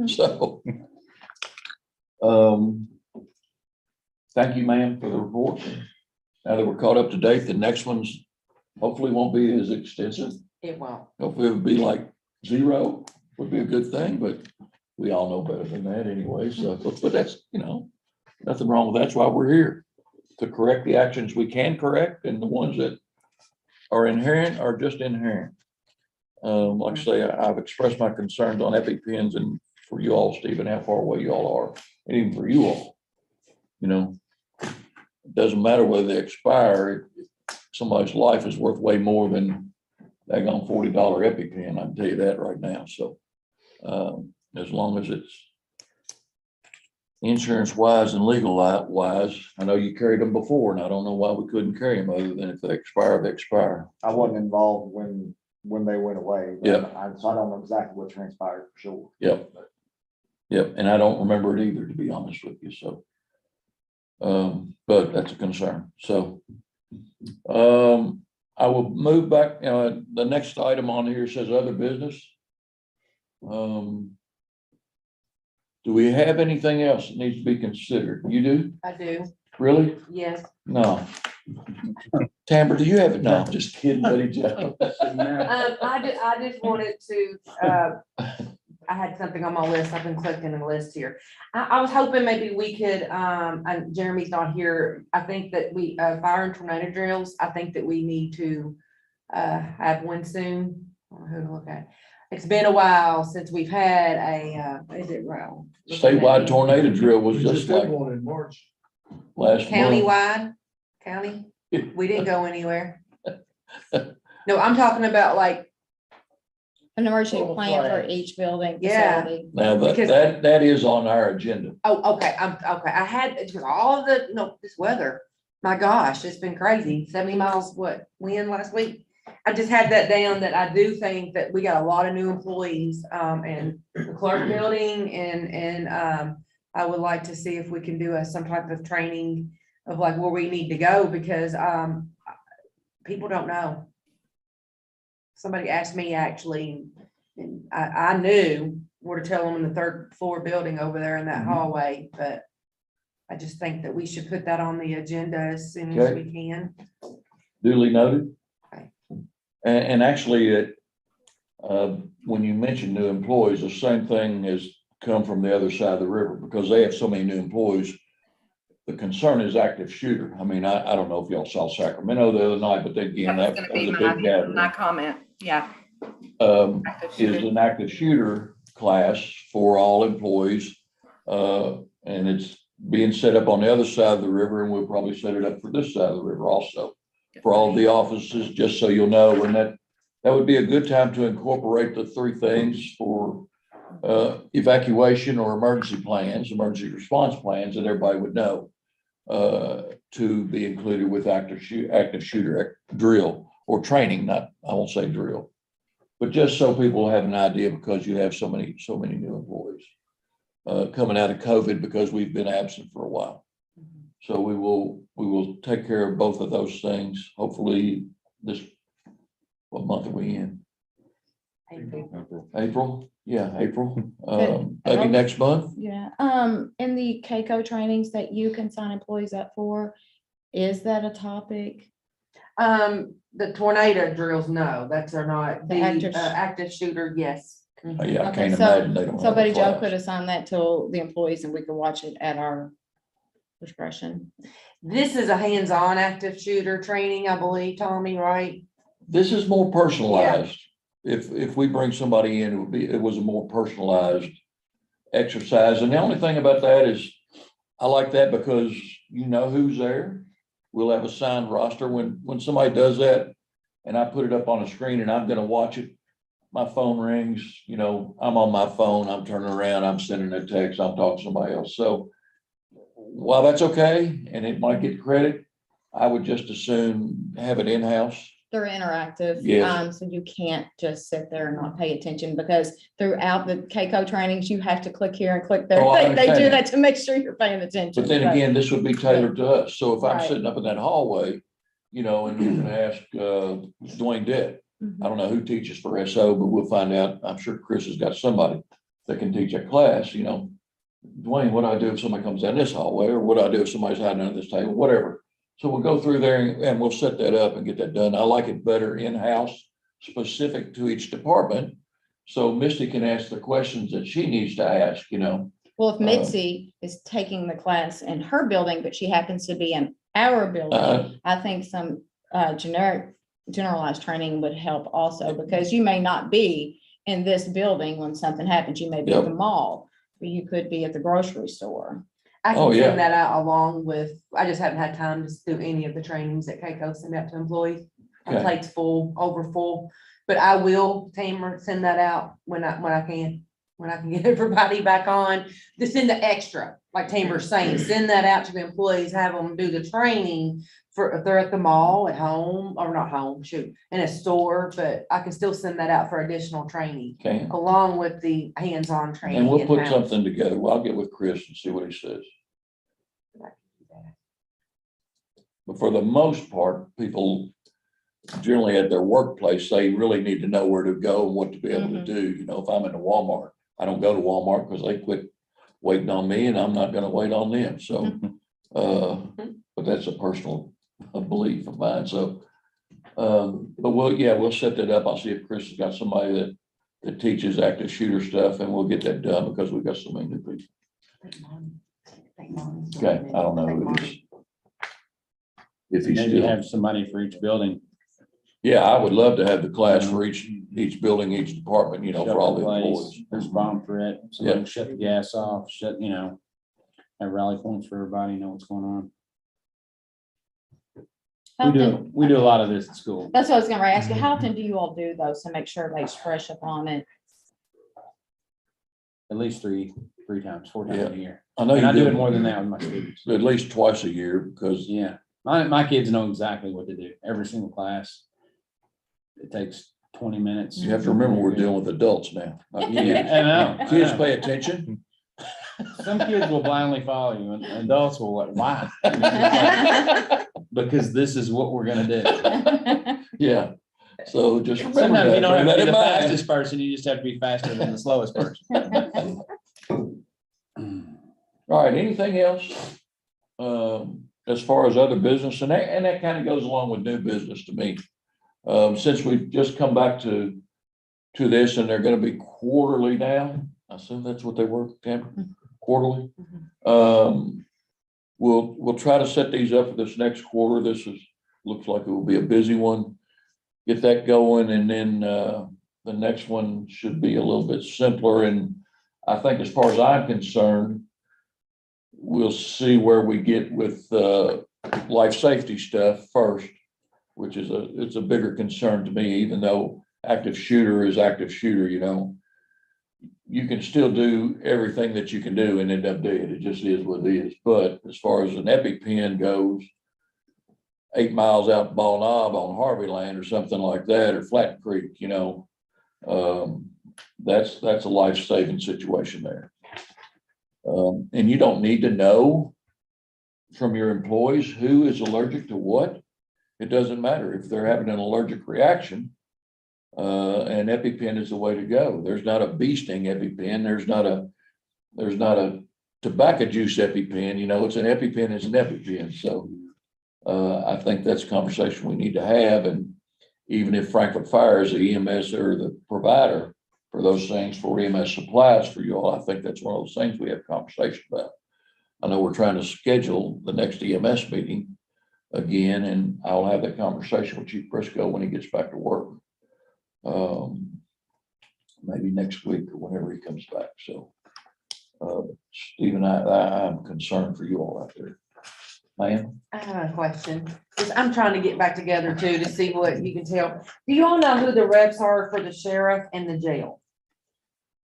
so. Thank you, ma'am, for the report. Now that we're caught up to date, the next one's hopefully won't be as extensive. It won't. Hopefully it'll be like 0, would be a good thing, but we all know better than that anyway, so, but that's, nothing wrong with that. That's why we're here, to correct the actions we can correct, and the ones that are inherent are just inherent. Like I say, I've expressed my concerns on EpiPens and for you all, Stephen, how far away you all are, and even for you all. It doesn't matter whether they expire, somebody's life is worth way more than that on $40 EpiPen, I can tell you that right now. So as long as it's insurance wise and legal wise, I know you carried them before, and I don't know why we couldn't carry them other than if they expire, they expire. I wasn't involved when they went away. But Yeah. So I don't know exactly what transpired for sure. Yep. Yep, and I don't remember it either, to be honest with you, so. But that's a concern, so. I will move back, the next item on here says other business. Do we have anything else that needs to be considered? You do? I do, Really? yes. No. Tamara, do you have it? No, just kidding, buddy Joe. I just wanted to, I had something on my list. I've been clicking a list here. I was hoping maybe we could, and Jeremy's not here. I think that we, fire and tornado drills, I think that we need to, have one soon. I don't know who to look at. It's been a while since we've had a, is it right? Statewide tornado drill was We just just did like one in March. last month. Countywide, county, we didn't go anywhere. No, I'm talking about like, An emergency Oh, plan for flags. each building Yeah. facility. Now, Because- that is on our agenda. oh, okay, okay, I had, because all of the, this weather, my gosh, it's been crazy, 70 miles, wind last week? I just had that down that I do think that we got a lot of new employees, and the Clark building and, I would like to see if we can do some type of training of like where we need to go, because, people don't know. Somebody asked me actually, and I knew where to tell them in the 3rd floor building over there in that hallway, but I just think that we should put that on the agenda as soon as Okay. we can. Duly noted. Okay. And actually, when you mention new employees, the same thing has come from the other side of the river, because they have so many new employees. The concern is active shooter. I mean, I don't know if y'all saw Sacramento the other night, but again, That was that gonna was be a big gathering. my comment. Yeah. Is an active shooter class for all employees. And it's being set up on the other side of the river, and we'll probably set it up for this side of the river also. For all the offices, just so you'll know, and that would be a good time to incorporate the three things for evacuation or emergency plans, emergency response plans that everybody would know to be included with active shooter drill or training, not, I won't say drill, but just so people have an idea, because you have so many new employees coming out of COVID because we've been absent for a while. So we will take care of both of those things. Hopefully this, what month are we in? April? Yeah, April. Maybe next month. Yeah, in the CAECO trainings that you can sign employees up for, is that a topic? The tornado drills, no, that's are not, The the active- active shooter, yes. Yeah, I Okay, can't so- imagine they don't have So a Betty Jo class. could assign that to the employees and we could watch it at our discretion. This is a hands-on active shooter training, I believe, Tommy, right? This is more personalized. If we bring somebody in, it was a more personalized exercise. And the only thing about that is I like that because you know who's there. We'll have a signed roster when somebody does that and I put it up on a screen and I'm gonna watch it. My phone rings, I'm on my phone, I'm turning around, I'm sending a text, I'm talking to somebody else. So while that's okay, and it might get credit, I would just as soon have it in-house. They're interactive. Yes. So you can't just sit there and not pay attention, because throughout the CAECO trainings, you have to click here and click there. Oh, I They do understand. that to make sure you're paying attention. But then again, this would be tailored to us. So if I'm Right. sitting up in that hallway, and you can ask Dwayne Dett. Mhm. I don't know who teaches for SO, but we'll find out. I'm sure Chris has got somebody that can teach that class, Dwayne, what do I do if somebody comes down this hallway, or what do I do if somebody's hiding under this table, whatever. So we'll go through there and we'll set that up and get that done. I like it better in-house, specific to each department. So Misty can ask the questions that she needs to ask, Well, if Mitzi is taking the class in her building, but she happens to be in our building, I think some generalized training would help also, because you may not be in this building when something happens. You may be at the mall, or you could be at the grocery store. I Oh, can yeah. send that out along with, I just haven't had time to do any of the trainings that CAECO send out to employees. My Okay. plate's full, over full, but I will, Tamer, send that out when I can get everybody back on, to send the extra, like Tamer's saying, send that out to the employees, have them do the training for, if they're at the mall, at home, or not home, shoot, in a store, but I can still send that out for additional training, Okay. along with the hands-on training. And we'll put in-house. something together. Well, I'll get with Chris and see what he says. But for the most part, people generally at their workplace, they really need to know where to go and what to be able to do. If I'm in a Walmart, I don't go to Walmart because they quit waiting on me and I'm not gonna wait on them. So, but that's a personal belief of mine. So, but we'll set that up. I'll see if Chris has got somebody that teaches active shooter stuff, and we'll get that done because we've got so many new people. Okay, I don't know who it is. If he's Maybe still, have somebody for each building. yeah, I would love to have the class for each building, each department, for all the Shelter place, employees. there's bomb threat, somebody shut the gas off, have rally points for everybody, know what's going on. How We often- do a lot of this at school, That's what I was gonna ask you. How often do you all do those to make sure everybody's fresh up on it? at least three times, 4 times a year. I know And I you do it more than that with my students. at least twice a year because Yeah, my kids know exactly what to do, every single class. It takes 20 minutes. you have to remember we're dealing with adults now. not Yeah, kids. I know. Kids pay attention. Some kids will blindly follow you and adults will like, why? Because this is what we're gonna do. Yeah. So just remember Sometimes you that. don't Bear have that to be in the mind. fastest person, you just have to be faster than the slowest person. All right, anything else? As far as other business, and that kind of goes along with new business to me. Since we've just come back to this and they're gonna be quarterly now, I assume that's what they were, Tamara, quarterly. We'll try to set these up for this next quarter. Looks like it will be a busy one. get that going, and then, the next one should be a little bit simpler, and I think as far as I'm concerned, we'll see where we get with, life safety stuff first, which is it's a bigger concern to me, even though active shooter is active shooter, you know. You can still do everything that you can do and end up doing it. It just is what it is. But as far as an EpiPen goes, 8 miles out Ball Knob on Harvey Land or something like that, or Flat Creek, you know, that's a life-saving situation there. And you don't need to know from your employees who is allergic to what. It doesn't matter if they're having an allergic reaction. And EpiPen is the way to go. There's not a bee sting EpiPen. There's not a tobacco juice EpiPen. You know, it's an EpiPen, it's an EpiPen. So I think that's a conversation we need to have. And even if Franklin Fire is the EMS or the provider for those things for EMS supplies for you all, I think that's one of those things we have a conversation about. I know we're trying to schedule the next EMS meeting again, and I'll have that conversation with Chief Briscoe when he gets back to work. Maybe next week or whenever he comes back. So, Stephen, I'm concerned for you all out there. Ma'am? I have a question, because I'm trying to get back together too, to see what you can tell. Do you all know who the reps are for the sheriff and the jail?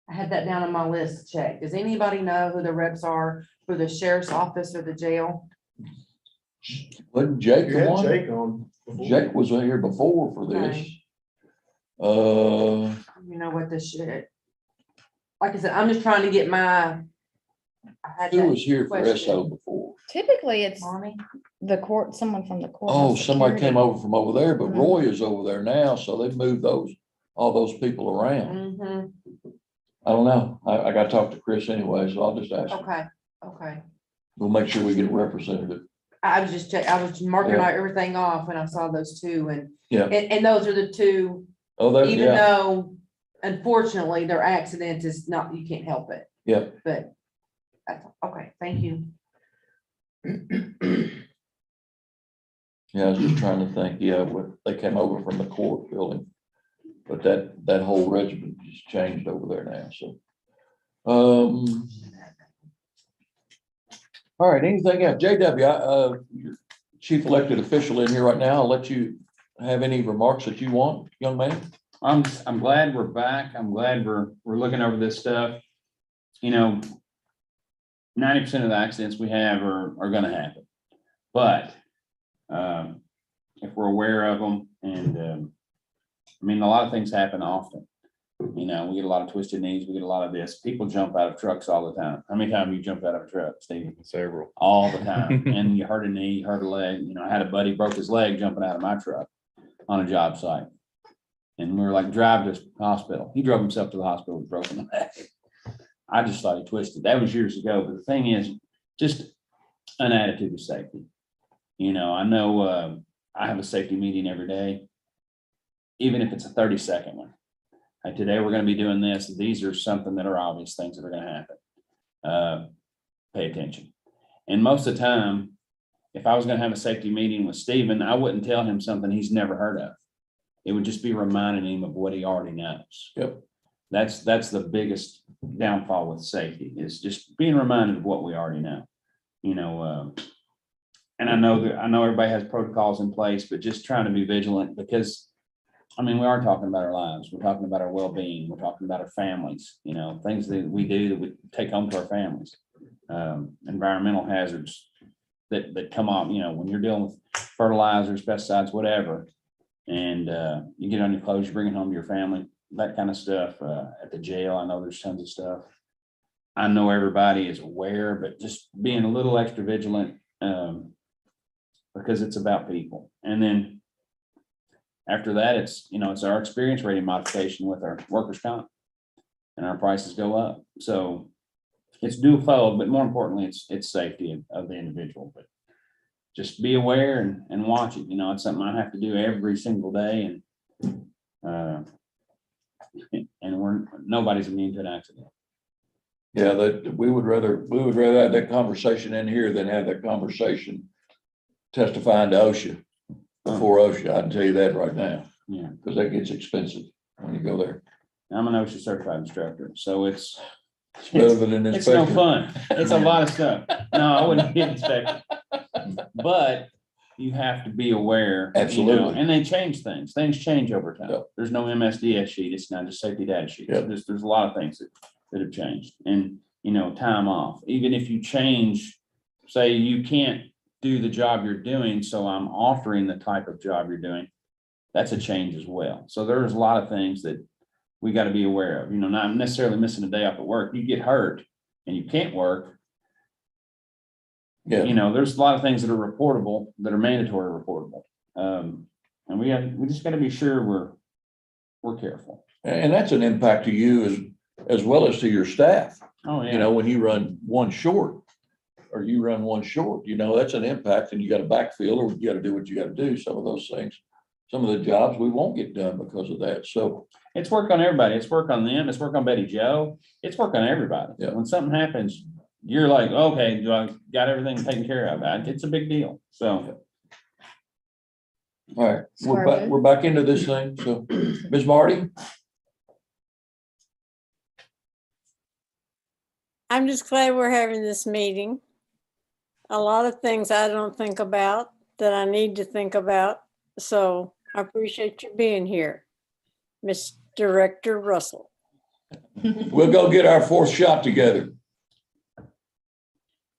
I had that down on my list to check. Does anybody know who the reps are for the sheriff's office or the jail? Wasn't Jake You the had one? Jake on. before. Jake was here before for this. Okay. Uh, You know what this shit? Like I said, I'm just trying to get my. I had who that was here for question. SO before? Typically, it's Bonnie? the court, someone from the court. Oh, somebody came over from over there, but Mhm. Roy is over there now, so they've moved all those people around. Mm-hmm, I don't know. I gotta talk to Chris anyway, so I'll just ask him. okay, okay. We'll make sure we get a representative. I was just I was marking Yeah. everything off when I saw those two, and Yeah. and those are the two, Oh, there, even yeah, though unfortunately their accident is not, you can't help it, yeah. but that's, okay, thank you. Yeah, I was just trying to think, yeah, they came over from the court building. But that whole regiment just changed over there now, so. All right, anything else? JW, your chief elected official in here right now. I'll let you have any remarks that you want, young man. I'm glad we're back. I'm glad we're looking over this stuff. You know, 90% of the accidents we have are gonna happen. But if we're aware of them, and I mean, a lot of things happen often. You know, we get a lot of twisted knees, we get a lot of this. People jump out of trucks all the time. How many times you jumped out of a truck, Steve? Several. All the time. And you hurt a knee, you hurt a leg. You know, I had a buddy broke his leg jumping out of my truck on a job site. And we were like, drive to the hospital. He drove himself to the hospital with a broken leg. I just thought he twisted. That was years ago. But the thing is, just an attitude of safety. You know, I know I have a safety meeting every day, even if it's a 30-second one. Like today, we're going to be doing this. These are something that are obvious things that are going to happen. Pay attention. And most of the time, if I was going to have a safety meeting with Stephen, I wouldn't tell him something he's never heard of. It would just be reminding him of what he already knows. Yep. That's the biggest downfall with safety, is just being reminded of what we already know. You know, and I know everybody has protocols in place, but just trying to be vigilant, because I mean, we are talking about our lives. We're talking about our well-being. We're talking about our families, you know, things that we do that we take home to our families. Environmental hazards that come up, you know, when you're dealing with fertilizers, pesticides, whatever, and you get on your clothes, you bring it home to your family, that kind of stuff. At the jail, I know there's tons of stuff. I know everybody is aware, but just being a little extra vigilant, because it's about people. And then after that, it's our experience rating modification with our workers' comp, and our prices go up. So it's dual-fold, but more importantly, it's safety of the individual. But just be aware and watch it. You know, it's something I have to do every single day, and nobody's immune to an accident. Yeah, that we would rather have that conversation in here than have that conversation testifying to OSHA before OSHA. I can tell you that right now. Yeah. because that gets expensive when you go there. I'm an OSHA certified instructor, so it's Better than an it's no inspector. fun. It's a lot of stuff. No, I wouldn't be an inspector. But you have to be aware. you know, Absolutely. And they change things. Things change over time. Yep. There's no MSDS sheet. It's not just safety data sheet. Yep. There's a lot of things that have changed. And, time off, even if you change, say you can't do the job you're doing, so I'm altering the type of job you're doing. That's a change as well. So there's a lot of things that we got to be aware of, not necessarily missing a day off of work. You get hurt and you can't work. Yeah, There's a lot of things that are reportable, that are mandatory reportable. And we just got to be sure we're careful. and that's an impact to you as well as to your staff. Oh, yeah. When you run one short, that's an impact, and you got to backfill, or you got to do what you got to do. Some of those things, some of the jobs we won't get done because of that. So, It's work on everybody. It's work on them. It's work on Betty Joe. It's work on everybody. Yeah. When something happens, you're like, okay, do I got everything taken care of? It's a big deal. So, all right, we're back into this thing. So, Ms. Marty? I'm just glad we're having this meeting. A lot of things I don't think about that I need to think about. So I appreciate you being here, Miss Director Russell. We'll go get our fourth shot together.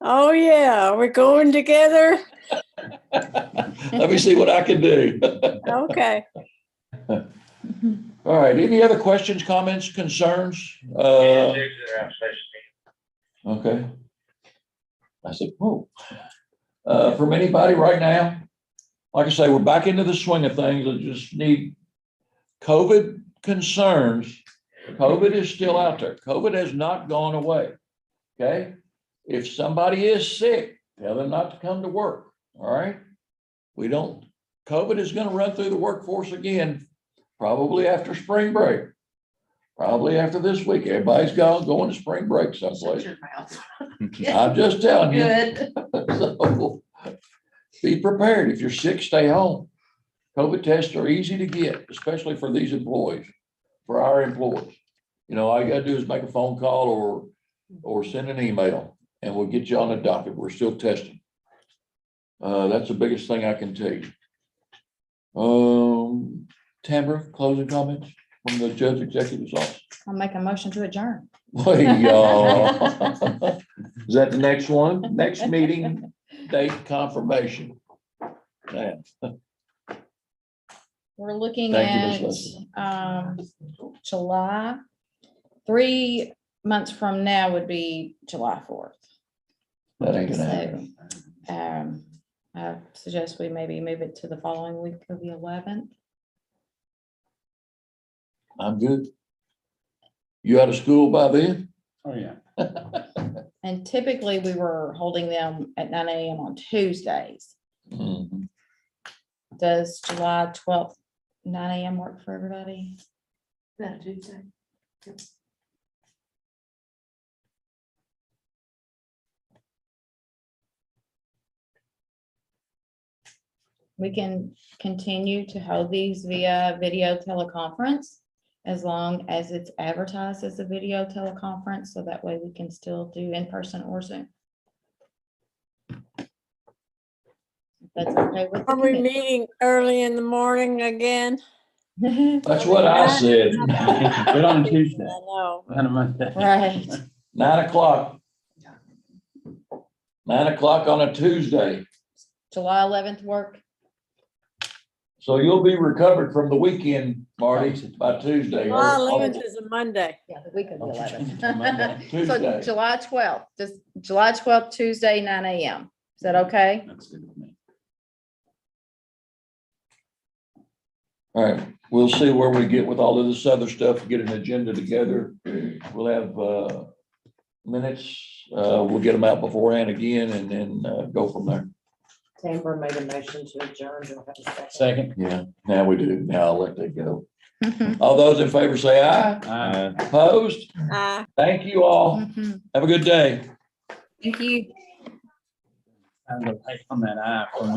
Oh, yeah, we're going together? Let me see what I can do. Okay. All right, any other questions, comments, concerns? Okay. I said, whoa. From anybody right now? Like I say, we're back into the swing of things. I just need COVID concerns. COVID is still out there. COVID has not gone away. Okay? If somebody is sick, tell them not to come to work. All right? COVID is going to run through the workforce again, probably after spring break. Probably after this week. Everybody's going to spring break someplace. I'm just telling you. Good. So be prepared. If you're sick, stay home. COVID tests are easy to get, especially for these employees, for our employees. All you gotta do is make a phone call or send an email, and we'll get you on the docket. We're still testing. That's the biggest thing I can tell you. Tamara, closing comments from the judge executive's office. I'll make a motion to adjourn. Hey, y'all. Is that the next one? Next meeting, date confirmation. Man, We're looking Thank you, at, Ms. July. 3 months from now would be July 4th. that ain't gonna happen. So, I suggest we maybe move it to the following week of the 11th. I'm good. You out of school by then? oh, yeah. And typically we were holding them at 9 a.m. on Tuesdays. Mhm. Does July 12th, 9 a.m. work for everybody? That Tuesday. We can continue to hold these via video teleconference as long as it's advertised as a video teleconference, so that way we can still do in person or Zoom. That's okay with the Are we committee. meeting early in the morning again? That's what I said. But on I Tuesday. know. On a Monday. Right. 9 o'clock. 9 o'clock on a Tuesday. July 11th work. So you'll be recovered from the weekend, Marty, by Tuesday. July 11th is a Monday. Yeah, the week of the Monday. 11th. Tuesday. So July 12th, just July 12th, Tuesday, 9 a.m. Is that okay? That's good with me. All right, we'll see where we get with all of this other stuff, get an agenda together. We'll have minutes, we'll get them out beforehand again and then go from there. Tamara made a motion to adjourn. Do I have a second? Second. Yeah, now we do. Now I'll let that go. All those in favor say aye. Opposed? Thank you all. Mhm. Have a good day. Thank you. I'm gonna take on that eye from